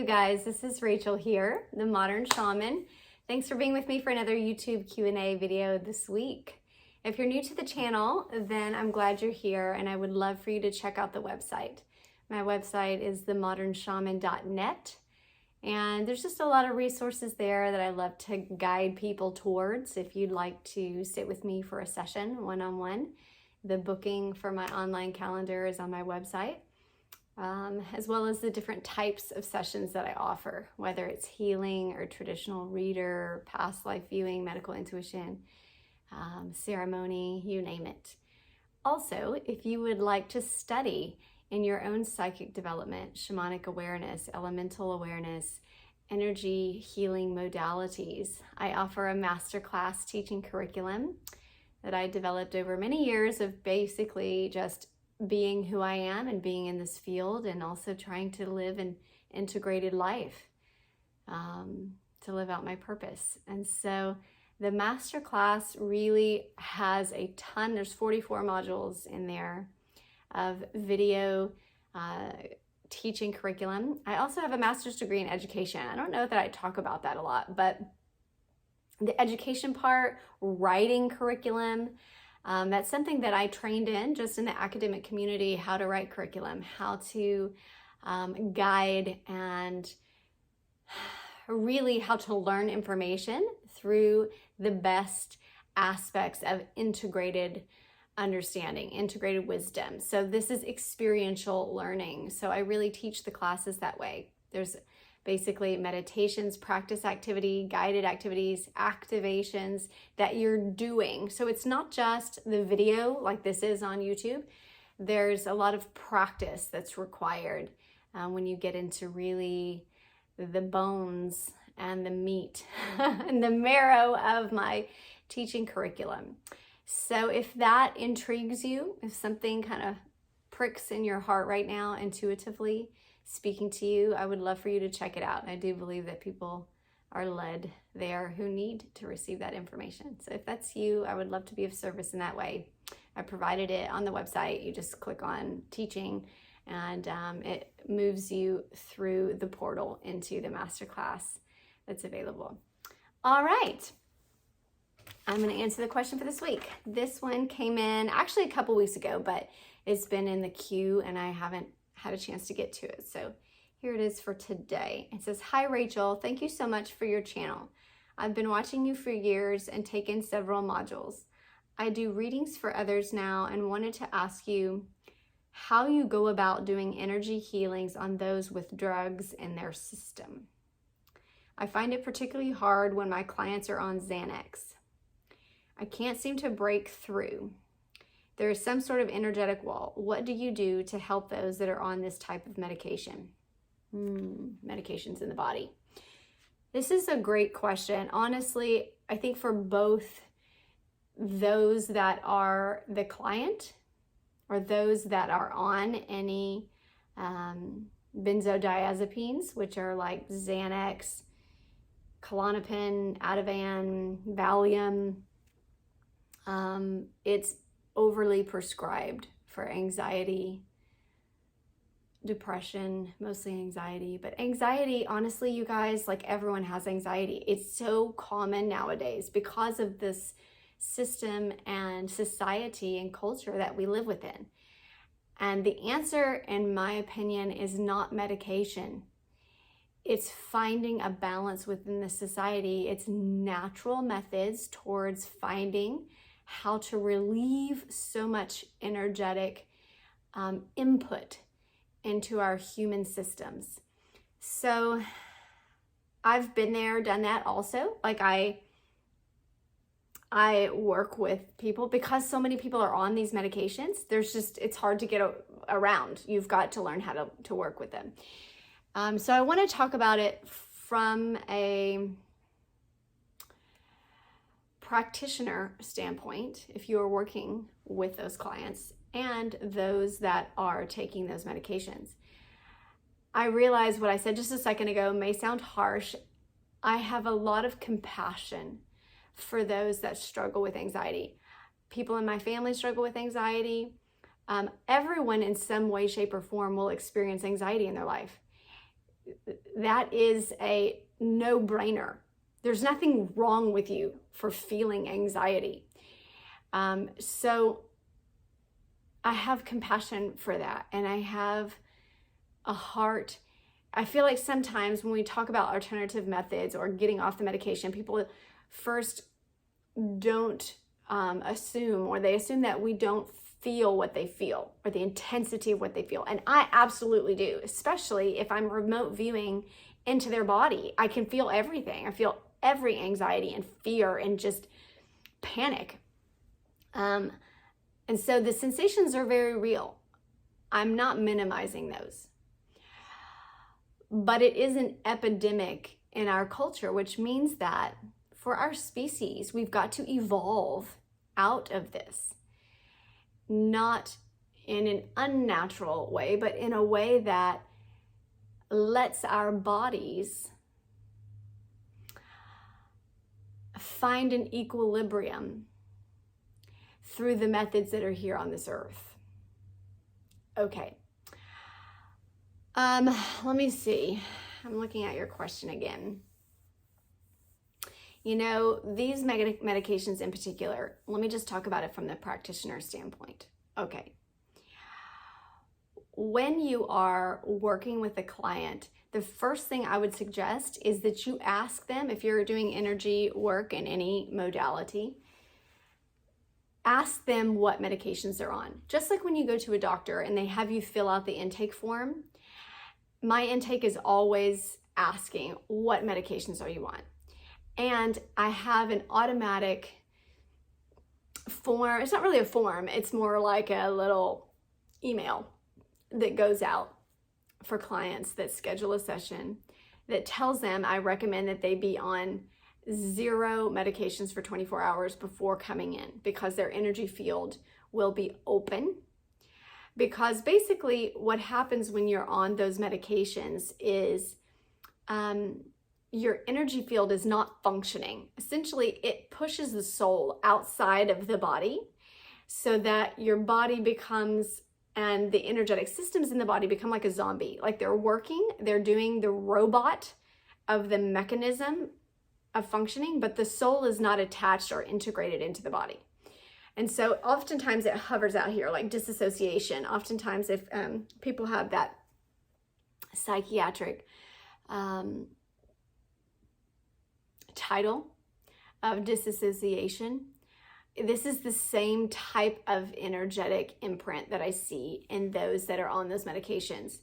you guys, this is Rachel here, the Modern Shaman. Thanks for being with me for another YouTube Q&A video this week. If you're new to the channel, then I'm glad you're here and I would love for you to check out the website. My website is themodernshaman.net and there's just a lot of resources there that I love to guide people towards if you'd like to sit with me for a session one-on-one. The booking for my online calendar is on my website. As well as the different types of sessions that I offer, whether it's healing or traditional reader, past life viewing, medical intuition, ceremony, you name it. Also, if you would like to study in your own psychic development, shamanic awareness, elemental awareness, energy healing modalities, I offer a masterclass teaching curriculum that I developed over many years of basically just being who I am and being in this field and also trying to live an integrated life, to live out my purpose. And so the masterclass really has a ton, there's 44 modules in there of video teaching curriculum. I also have a master's degree in education. I don't know that I talk about that a lot, but the education part, writing curriculum, that's something that I trained in just in the academic community, how to write curriculum, how to guide and really how to learn information through the best aspects of integrated understanding, integrated wisdom. So this is experiential learning. So I really teach the classes that way. There's basically meditations, practice activity, guided activities, activations that you're doing. So it's not just the video like this is on YouTube. There's a lot of practice that's required when you get into really the bones and the meat and the marrow of my teaching curriculum. So if that intrigues you, if something kind of pricks in your heart right now intuitively, speaking to you, I would love for you to check it out. I do believe that people are led there who need to receive that information. So if that's you, I would love to be of service in that way. I provided it on the website. You just click on teaching and it moves you through the portal into the masterclass that's available. All right. I'm going to answer the question for this week. This one came in actually a couple weeks ago, but it's been in the queue and I haven't had a chance to get to it. So here it is for today. It says, "Hi Rachel, thank you so much for your channel. I've been watching you for years and taken several modules. I do readings for others now and wanted to ask you how you go about doing energy healings on those with drugs in their system. I find it particularly hard when my clients are on Xanax. I can't seem to break through. There is some sort of energetic wall. What do you do to help those that are on this type of medication?" Medications in the body. This is a great question. Honestly, I think for both those that are the client or those that are on any benzodiazepines, which are like Xanax, Klonopin, Ativan, Valium, it's overly prescribed for anxiety, depression, mostly anxiety. But anxiety, honestly, you guys, like everyone has anxiety. It's so common nowadays because of this system and society and culture that we live within. And the answer, in my opinion, is not medication. It's finding a balance within the society. It's natural methods towards finding how to relieve so much energetic input into our human systems. So I've been there, done that also. Like I work with people because so many people are on these medications. It's hard to get around. You've got to learn how to work with them. So I want to talk about it from a practitioner standpoint, if you are working with those clients and those that are taking those medications. I realize what I said just a second ago may sound harsh. I have a lot of compassion for those that struggle with anxiety. People in my family struggle with anxiety. Everyone in some way, shape, or form will experience anxiety in their life. that is a no-brainer. There's nothing wrong with you for feeling anxiety. So I have compassion for that, and I have a heart. I feel like sometimes when we talk about alternative methods or getting off the medication, people first don't assume, or they assume that we don't feel what they feel or the intensity of what they feel. And I absolutely do, especially if I'm remote viewing into their body. I can feel everything. I feel every anxiety and fear and just panic. And so the sensations are very real. I'm not minimizing those. But it is an epidemic in our culture, which means that for our species, we've got to evolve out of this. Not in an unnatural way, but in a way that lets our bodies find an equilibrium through the methods that are here on this earth. Okay. Let me see. I'm looking at your question again. You know, these medications in particular, let me just talk about it from the practitioner standpoint. Okay. When you are working with a client, the first thing I would suggest is that you ask them, if you're doing energy work in any modality, ask them what medications they're on. Just like when you go to a doctor and they have you fill out the intake form, my intake is always asking, what medications are you on? And I have an automatic form. It's not really a form. It's more like a little email that goes out for clients that schedule a session that tells them I recommend that they be on 0 medications for 24 hours before coming in, because their energy field will be open. Because basically what happens when you're on those medications is your energy field is not functioning. Essentially, it pushes the soul outside of the body so that your body becomes, and the energetic systems in the body become like a zombie. Like they're working, they're doing the robot of the mechanism of functioning, but the soul is not attached or integrated into the body. And so oftentimes it hovers out here like disassociation. Oftentimes if people have that psychiatric title of disassociation, this is the same type of energetic imprint that I see in those that are on those medications.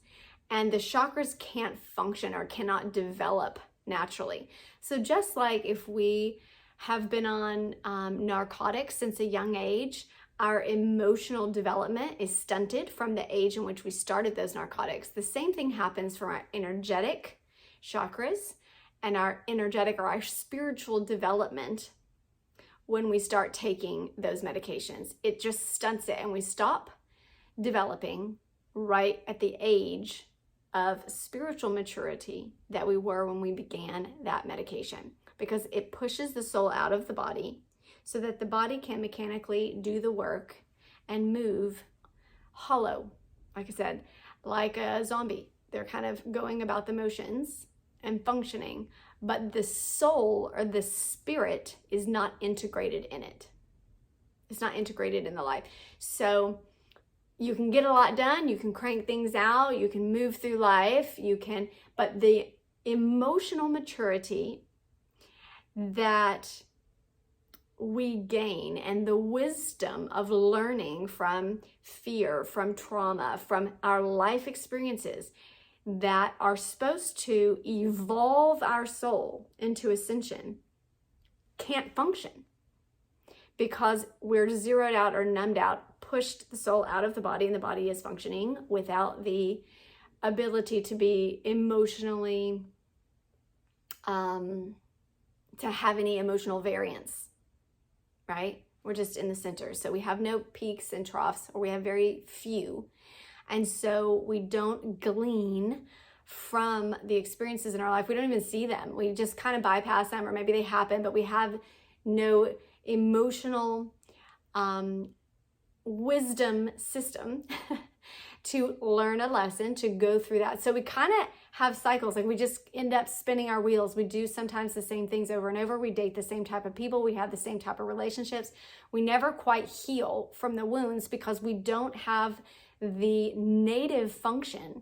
And the chakras can't function or cannot develop naturally. So just like if we have been on narcotics since a young age, our emotional development is stunted from the age in which we started those narcotics. The same thing happens for our energetic chakras and our energetic or our spiritual development when we start taking those medications. It just stunts it, and we stop developing right at the age of spiritual maturity that we were when we began that medication, because it pushes the soul out of the body so that the body can mechanically do the work and move hollow, like I said, like a zombie. They're kind of going about the motions and functioning, but the soul or the spirit is not integrated in it. It's not integrated in the life. So you can get a lot done, you can crank things out, you can move through life, but the emotional maturity that we gain and the wisdom of learning from fear, from trauma, from our life experiences that are supposed to evolve our soul into ascension can't function because we're zeroed out or numbed out, pushed the soul out of the body, and the body is functioning without the ability to be emotionally, to have any emotional variance, right? We're just in the center. So we have no peaks and troughs, or we have very few. And so we don't glean from the experiences in our life. We don't even see them. We just kind of bypass them, or maybe they happen, but we have no emotional wisdom system to learn a lesson, to go through that. So we kind of have cycles, like we just end up spinning our wheels. We do sometimes the same things over and over. We date the same type of people. We have the same type of relationships. We never quite heal from the wounds because we don't have the native function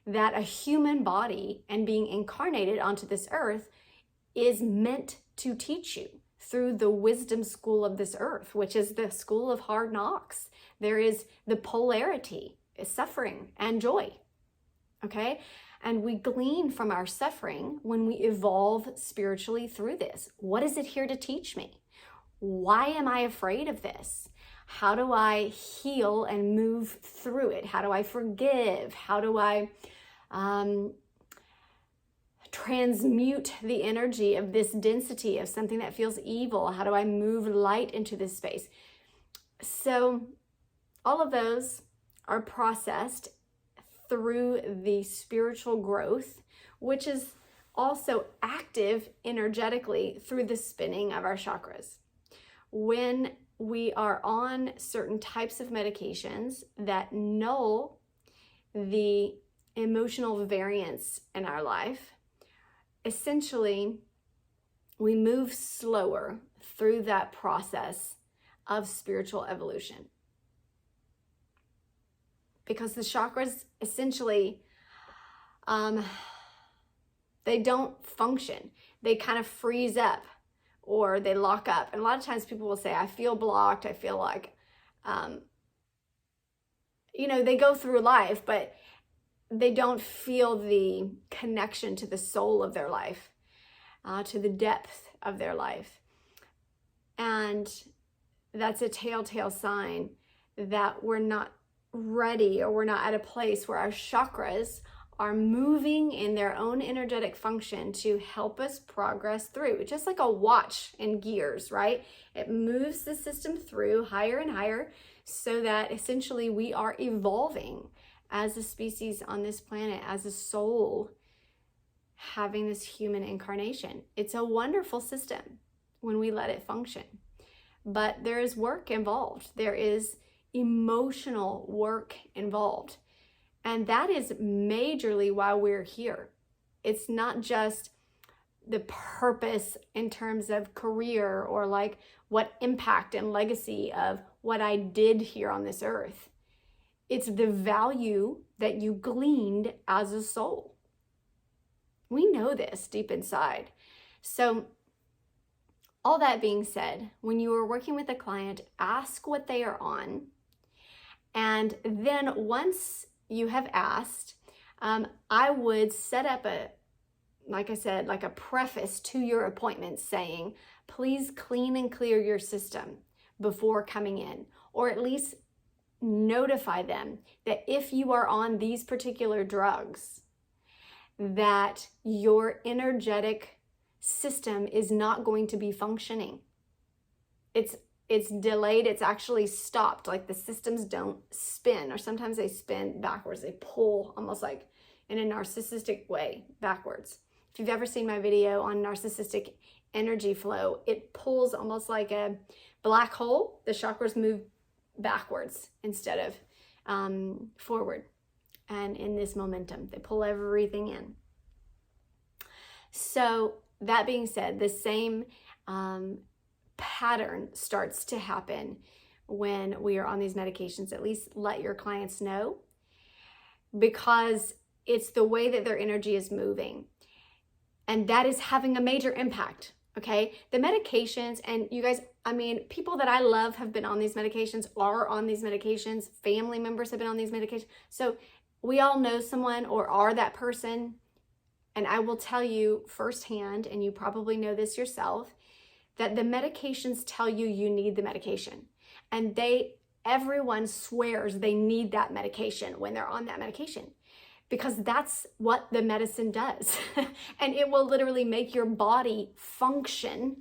that a human body and being incarnated onto this earth is meant to teach you through the wisdom school of this earth, which is the school of hard knocks. There is the polarity, suffering and joy, okay? And we glean from our suffering when we evolve spiritually through this. What is it here to teach me? Why am I afraid of this? How do I heal and move through it? How do I forgive? How do I transmute the energy of this density of something that feels evil? How do I move light into this space? So all of those are processed through the spiritual growth, which is also active energetically through the spinning of our chakras. When we are on certain types of medications that null the emotional variance in our life, essentially we move slower through that process of spiritual evolution. Because the chakras essentially, they don't function. They kind of freeze up or they lock up. And a lot of times people will say, I feel blocked. I feel like, they go through life, but they don't feel the connection to the soul of their life, to the depth of their life. And that's a telltale sign that we're not ready, or we're not at a place where our chakras are moving in their own energetic function to help us progress through. Just like a watch in gears, right? It moves the system through higher and higher so that essentially we are evolving as a species on this planet, as a soul having this human incarnation. It's a wonderful system when we let it function. But there is work involved. There is emotional work involved. And that is majorly why we're here. It's not just the purpose in terms of career or like what impact and legacy of what I did here on this earth. It's the value that you gleaned as a soul. We know this deep inside. So all that being said, when you are working with a client, ask what they are on. And then once you have asked, I would set up like a preface to your appointment saying, please clean and clear your system before coming in, or at least notify them that if you are on these particular drugs, that your energetic system is not going to be functioning. It's delayed, it's actually stopped. Like the systems don't spin, or sometimes they spin backwards. They pull almost like in a narcissistic way backwards. If you've ever seen my video on narcissistic energy flow, it pulls almost like a black hole. The chakras move backwards instead of forward. And in this momentum, they pull everything in. So that being said, the same pattern starts to happen when we are on these medications. At least let your clients know, because it's the way that their energy is moving. And that is having a major impact, okay? The medications, and you guys, people that I love have been on these medications, are on these medications, family members have been on these medications. So we all know someone or are that person. And I will tell you firsthand, and you probably know this yourself, that the medications tell you you need the medication. And everyone swears they need that medication when they're on that medication, because that's what the medicine does. And it will literally make your body function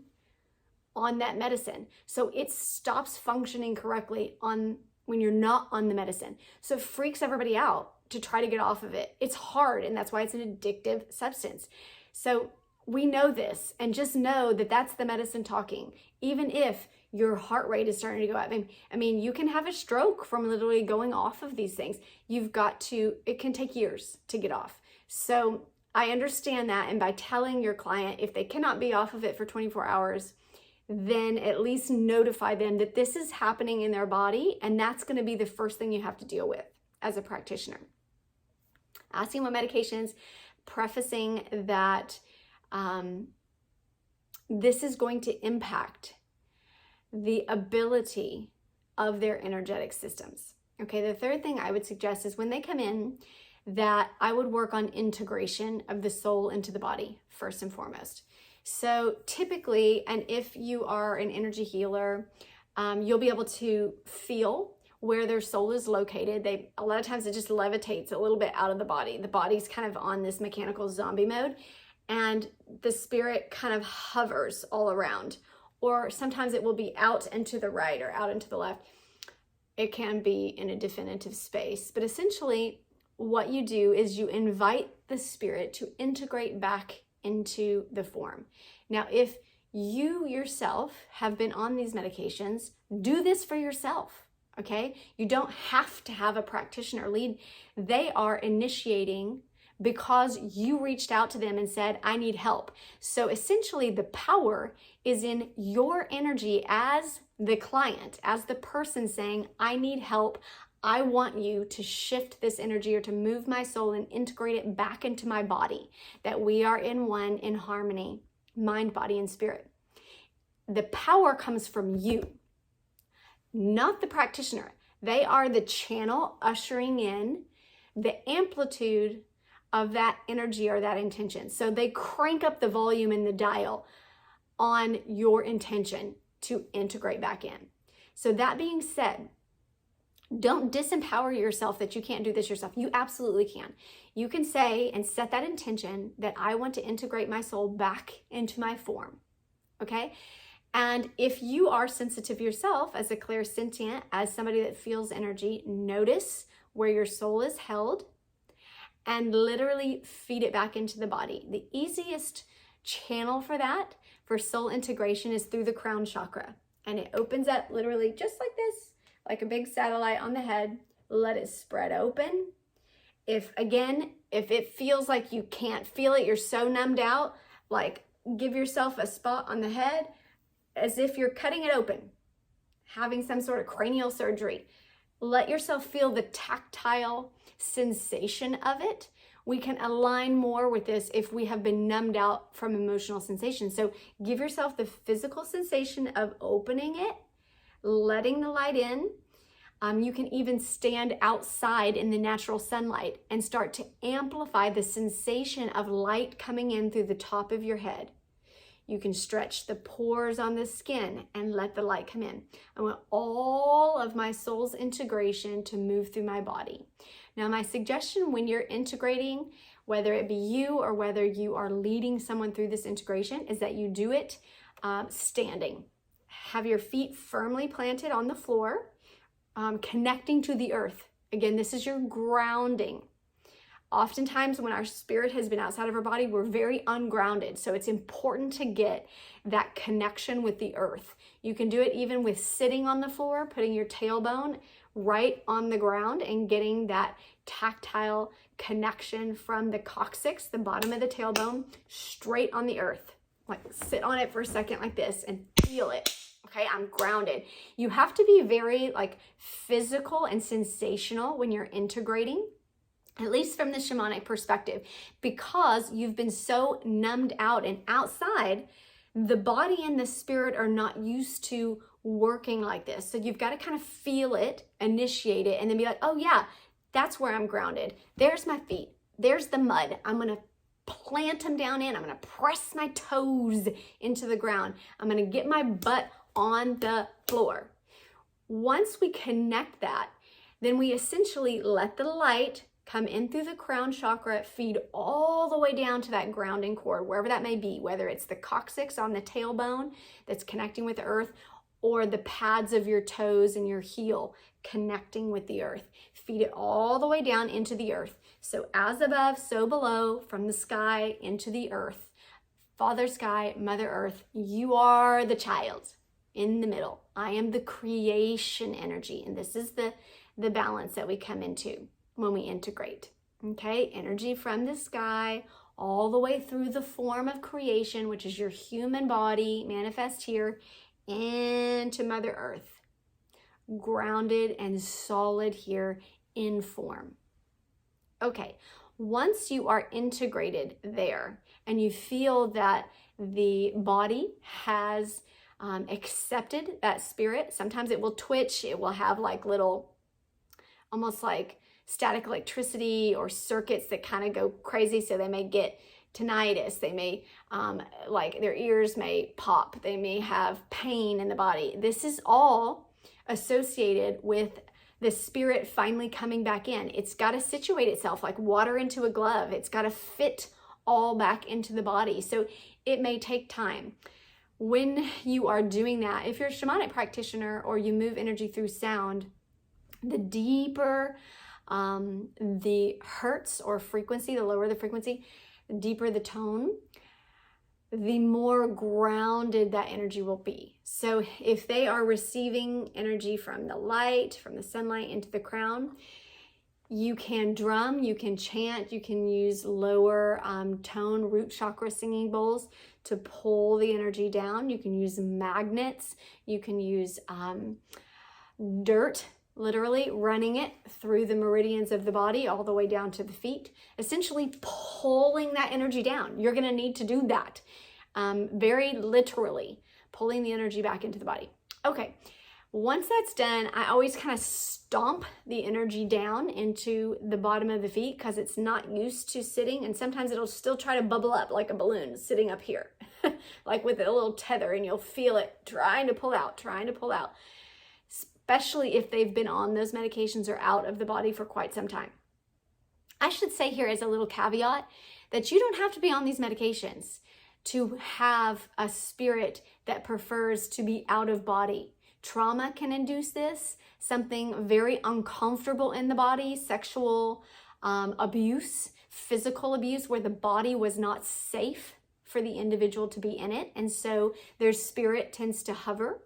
on that medicine. So it stops functioning correctly when you're not on the medicine. So it freaks everybody out to try to get off of it. It's hard, and that's why it's an addictive substance. So we know this, and just know that that's the medicine talking. Even if your heart rate is starting to go up. I mean, you can have a stroke from literally going off of these things. It can take years to get off. So I understand that. And by telling your client, if they cannot be off of it for 24 hours, then at least notify them that this is happening in their body. And that's going to be the first thing you have to deal with as a practitioner. Asking what medications, prefacing that this is going to impact the ability of their energetic systems. Okay, the third thing I would suggest is when they come in, that I would work on integration of the soul into the body first and foremost. So typically, and if you are an energy healer, you'll be able to feel where their soul is located. A lot of times it just levitates a little bit out of the body. The body's kind of on this mechanical zombie mode, and the spirit kind of hovers all around. Or sometimes it will be out and to the right or out and to the left. It can be in a definitive space. But essentially, what you do is you invite the spirit to integrate back into the form. Now, if you yourself have been on these medications, do this for yourself. Okay, you don't have to have a practitioner lead. They are initiating because you reached out to them and said, I need help. So essentially the power is in your energy as the client, as the person saying, I need help. I want you to shift this energy or to move my soul and integrate it back into my body, that we are in one, in harmony, mind, body, and spirit. The power comes from you, not the practitioner. They are the channel ushering in the amplitude of that energy or that intention. So they crank up the volume in the dial on your intention to integrate back in. So that being said, don't disempower yourself that you can't do this yourself. You absolutely can. You can say and set that intention that I want to integrate my soul back into my form. Okay? And if you are sensitive yourself as a clairsentient, as somebody that feels energy, notice where your soul is held and literally feed it back into the body. The easiest channel for that, for soul integration, is through the crown chakra. And it opens up literally just like this, like a big satellite on the head. Let it spread open. If it feels like you can't feel it, you're so numbed out, like give yourself a spot on the head as if you're cutting it open, having some sort of cranial surgery. Let yourself feel the tactile sensation of it. We can align more with this if we have been numbed out from emotional sensations. So give yourself the physical sensation of opening it, letting the light in. You can even stand outside in the natural sunlight and start to amplify the sensation of light coming in through the top of your head. You can stretch the pores on the skin and let the light come in. I want all of my soul's integration to move through my body. Now, my suggestion when you're integrating, whether it be you or whether you are leading someone through this integration, is that you do it standing. Have your feet firmly planted on the floor, connecting to the earth. Again, this is your grounding. Oftentimes when our spirit has been outside of our body, we're very ungrounded. So it's important to get that connection with the earth. You can do it even with sitting on the floor, putting your tailbone right on the ground and getting that tactile connection from the coccyx, the bottom of the tailbone, straight on the earth. Like sit on it for a second like this and feel it. Okay, I'm grounded. You have to be very physical and sensational when you're integrating, at least from the shamanic perspective, because you've been so numbed out and outside, the body and the spirit are not used to working like this. So you've got to kind of feel it, initiate it, and then be like, oh yeah, that's where I'm grounded. There's my feet. There's the mud. I'm going to plant them down in. I'm going to press my toes into the ground. I'm going to get my butt on the floor. Once we connect that, then we essentially let the light come in through the crown chakra, feed all the way down to that grounding cord, wherever that may be, whether it's the coccyx on the tailbone that's connecting with the earth, or the pads of your toes and your heel connecting with the earth. Feed it all the way down into the earth. So as above, so below, from the sky into the earth. Father Sky, Mother Earth, you are the child. in the middle. I am the creation energy. And this is the balance that we come into when we integrate. Okay, energy from the sky all the way through the form of creation, which is your human body, manifest here, into Mother Earth, grounded and solid here in form. Okay, once you are integrated there and you feel that the body has accepted that spirit, sometimes it will twitch, it will have like little, almost like static electricity or circuits that kind of go crazy. So they may get tinnitus, they may like their ears may pop, they may have pain in the body. This is all associated with the spirit finally coming back in. It's got to situate itself like water into a glove. It's got to fit all back into the body. So it may take time. When you are doing that, if you're a shamanic practitioner or you move energy through sound, the deeper the hertz or frequency, the lower the frequency, the deeper the tone, the more grounded that energy will be. So if they are receiving energy from the light, from the sunlight into the crown, you can drum, you can chant, you can use lower tone root chakra singing bowls to pull the energy down. You can use magnets, you can use dirt, literally running it through the meridians of the body all the way down to the feet, essentially pulling that energy down. You're going to need to do that very literally, pulling the energy back into the body. Okay, once that's done, I always kind of stomp the energy down into the bottom of the feet because it's not used to sitting, and sometimes it'll still try to bubble up like a balloon sitting up here, like with a little tether, and you'll feel it trying to pull out, especially if they've been on those medications or out of the body for quite some time. I should say here as a little caveat that you don't have to be on these medications to have a spirit that prefers to be out of body. Trauma can induce this, something very uncomfortable in the body, sexual abuse, physical abuse, where the body was not safe for the individual to be in it, and so their spirit tends to hover.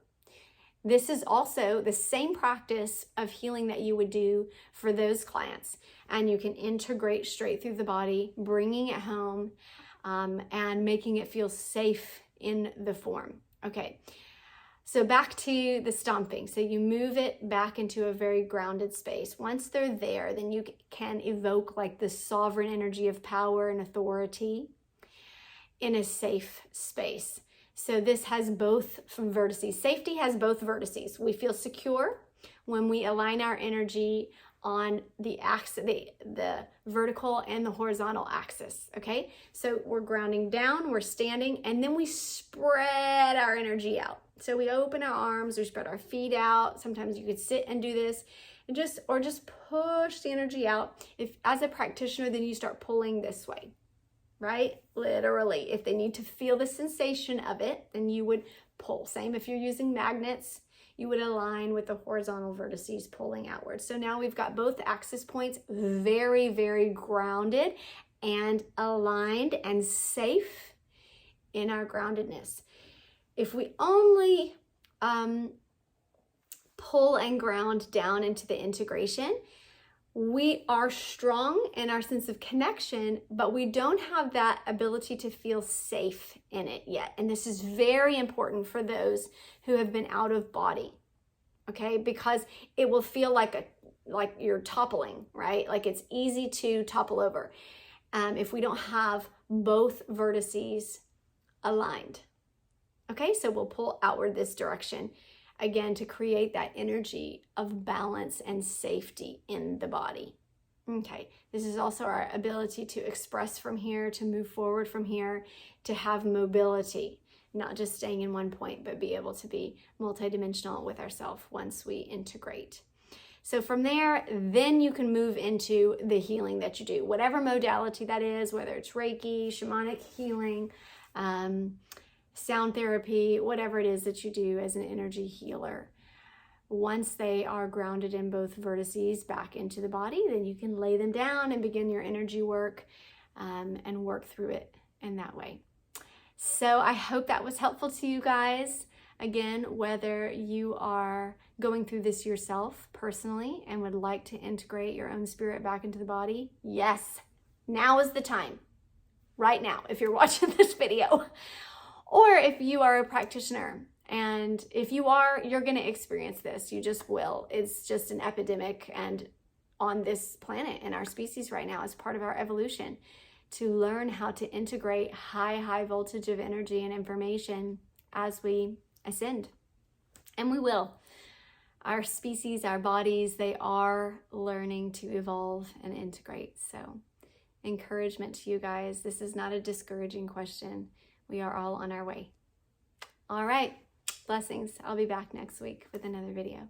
This is also the same practice of healing that you would do for those clients, and you can integrate straight through the body, bringing it home and making it feel safe in the form. Okay, so back to the stomping. So you move it back into a very grounded space. Once they're there, then you can evoke like the sovereign energy of power and authority in a safe space. So this has both vertices. Safety has both vertices. We feel secure when we align our energy on the axis, the vertical and the horizontal axis, okay? So we're grounding down, we're standing, and then we spread our energy out. So we open our arms, we spread our feet out. Sometimes you could sit and do this, and just push the energy out. If as a practitioner, then you start pulling this way, right? Literally, if they need to feel the sensation of it, then you would pull. Same if you're using magnets, you would align with the horizontal vertices pulling outward. So now we've got both axis points very, very grounded and aligned and safe in our groundedness. If we only pull and ground down into the integration, we are strong in our sense of connection, but we don't have that ability to feel safe in it yet. And this is very important for those who have been out of body, okay? Because it will feel like you're toppling, right? Like it's easy to topple over if we don't have both vertices aligned. Okay, so we'll pull outward this direction, again, to create that energy of balance and safety in the body. Okay, this is also our ability to express from here, to move forward from here, to have mobility, not just staying in one point, but be able to be multidimensional with ourselves once we integrate. So from there, then you can move into the healing that you do, whatever modality that is, whether it's Reiki, shamanic healing, sound therapy, whatever it is that you do as an energy healer. Once they are grounded in both vertices back into the body, then you can lay them down and begin your energy work and work through it in that way. So I hope that was helpful to you guys. Again, whether you are going through this yourself personally and would like to integrate your own spirit back into the body, yes, now is the time. Right now, if you're watching this video. Or if you are a practitioner, and if you are, you're going to experience this. You just will. It's just an epidemic and on this planet and our species right now as part of our evolution to learn how to integrate high voltage of energy and information as we ascend. And we will. Our species, our bodies, they are learning to evolve and integrate. So encouragement to you guys. This is not a discouraging question. We are all on our way. All right. Blessings. I'll be back next week with another video.